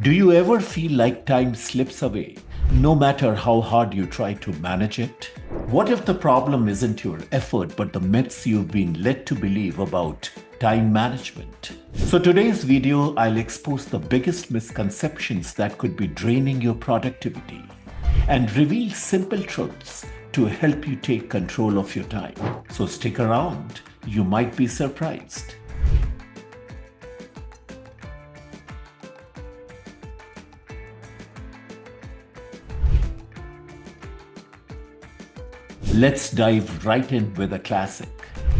Do you ever feel like time slips away, no matter how hard you try to manage it? What if the problem isn't your effort, but the myths you've been led to believe about time management? So today's video, I'll expose the biggest misconceptions that could be draining your productivity and reveal simple truths to help you take control of your time. So stick around, you might be surprised. Let's dive right in with a classic.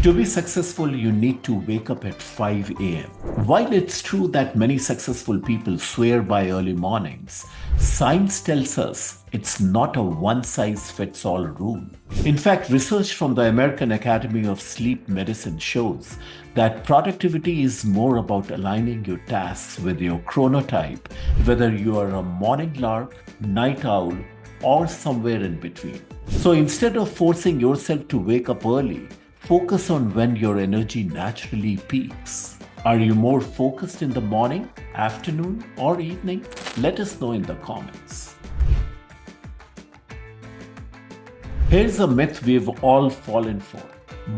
To be successful, you need to wake up at 5 a.m. While it's true that many successful people swear by early mornings, science tells us it's not a one-size-fits-all rule. In fact, research from the American Academy of Sleep Medicine shows that productivity is more about aligning your tasks with your chronotype, whether you are a morning lark, night owl, or somewhere in between. So instead of forcing yourself to wake up early, focus on when your energy naturally peaks. Are you more focused in the morning, afternoon, or evening? Let us know in the comments. Here's a myth we've all fallen for: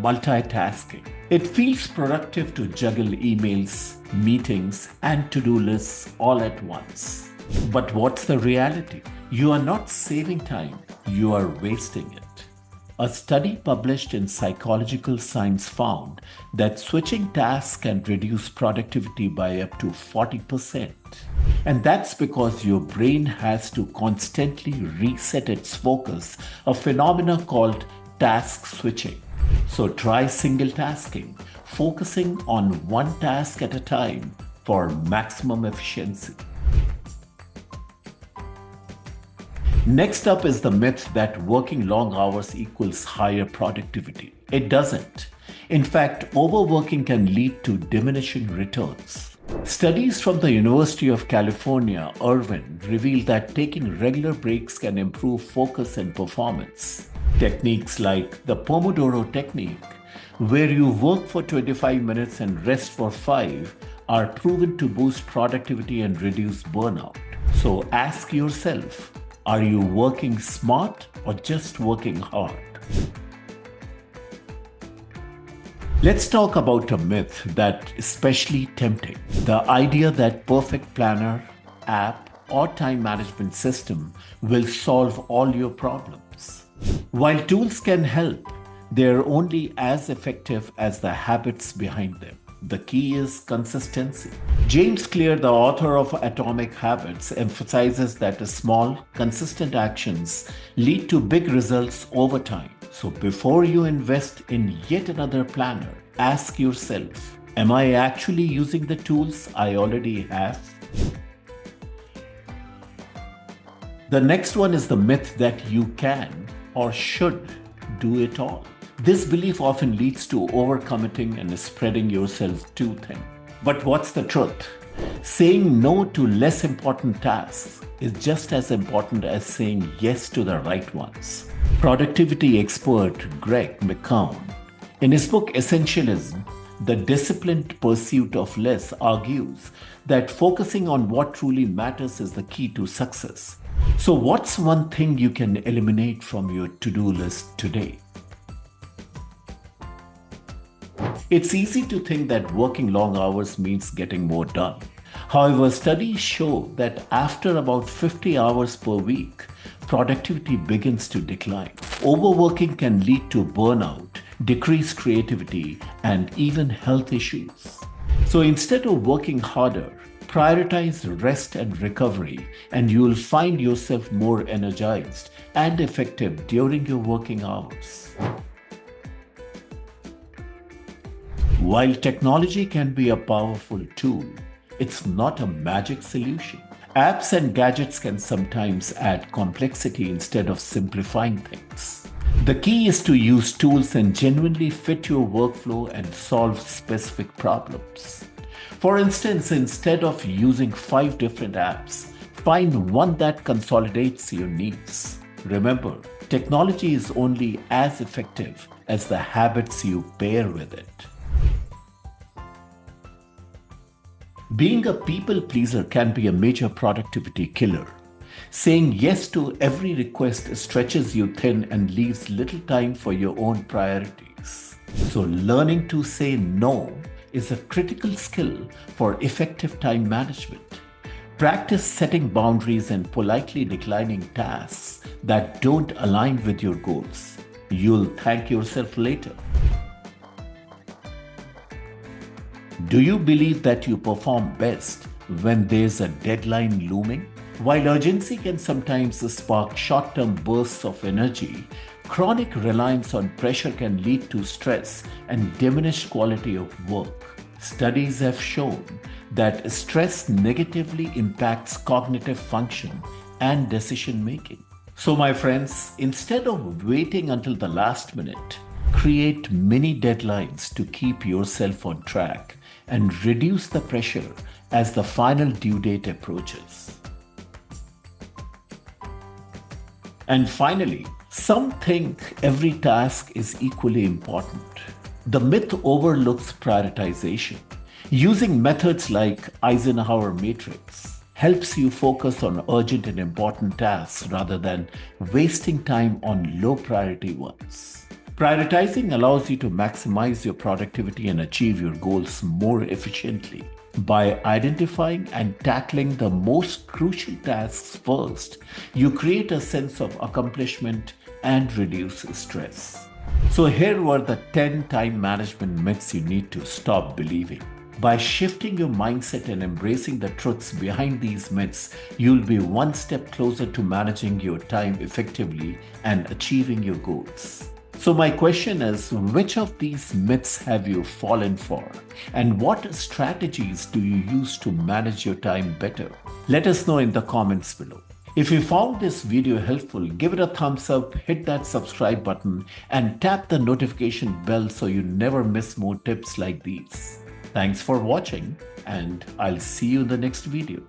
multitasking. It feels productive to juggle emails, meetings, and to-do lists all at once. But what's the reality? You are not saving time, you are wasting it. A study published in Psychological Science found that switching tasks can reduce productivity by up to 40%. And that's because your brain has to constantly reset its focus, a phenomenon called task switching. So try single tasking, focusing on one task at a time for maximum efficiency. Next up is the myth that working long hours equals higher productivity. It doesn't. In fact, overworking can lead to diminishing returns. Studies from the University of California, Irvine, reveal that taking regular breaks can improve focus and performance. Techniques like the Pomodoro technique, where you work for 25 minutes and rest for 5, are proven to boost productivity and reduce burnout. So ask yourself, are you working smart or just working hard? Let's talk about a myth that's especially tempting: the idea that perfect planner, app, or time management system will solve all your problems. While tools can help, they're only as effective as the habits behind them. The key is consistency. James Clear, the author of Atomic Habits, emphasizes that small, consistent actions lead to big results over time. So before you invest in yet another planner, ask yourself, am I actually using the tools I already have? The next one is the myth that you can or should do it all. This belief often leads to overcommitting and spreading yourself too thin. But what's the truth? Saying no to less important tasks is just as important as saying yes to the right ones. Productivity expert Greg McKeown, in his book Essentialism, The Disciplined Pursuit of Less, argues that focusing on what truly matters is the key to success. So what's one thing you can eliminate from your to-do list today? It's easy to think that working long hours means getting more done. However, studies show that after about 50 hours per week, productivity begins to decline. Overworking can lead to burnout, decreased creativity, and even health issues. So instead of working harder, prioritize rest and recovery, and you'll find yourself more energized and effective during your working hours. While technology can be a powerful tool, it's not a magic solution. Apps and gadgets can sometimes add complexity instead of simplifying things. The key is to use tools and genuinely fit your workflow and solve specific problems. For instance, instead of using 5 different apps, find one that consolidates your needs. Remember, technology is only as effective as the habits you pair with it. Being a people pleaser can be a major productivity killer. Saying yes to every request stretches you thin and leaves little time for your own priorities. So, learning to say no is a critical skill for effective time management. Practice setting boundaries and politely declining tasks that don't align with your goals. You'll thank yourself later. Do you believe that you perform best when there's a deadline looming? While urgency can sometimes spark short term bursts of energy, chronic reliance on pressure can lead to stress and diminished quality of work. Studies have shown that stress negatively impacts cognitive function and decision making. So, my friends, instead of waiting until the last minute, create mini deadlines to keep yourself on track and reduce the pressure as the final due date approaches. And finally, some think every task is equally important. The myth overlooks prioritization. Using methods like Eisenhower matrix helps you focus on urgent and important tasks rather than wasting time on low priority ones. Prioritizing allows you to maximize your productivity and achieve your goals more efficiently. By identifying and tackling the most crucial tasks first, you create a sense of accomplishment and reduce stress. So, here were the 10 time management myths you need to stop believing. By shifting your mindset and embracing the truths behind these myths, you'll be one step closer to managing your time effectively and achieving your goals. So, my question is, which of these myths have you fallen for? And what strategies do you use to manage your time better? Let us know in the comments below. If you found this video helpful, give it a thumbs up, hit that subscribe button, and tap the notification bell so you never miss more tips like these. Thanks for watching, and I'll see you in the next video.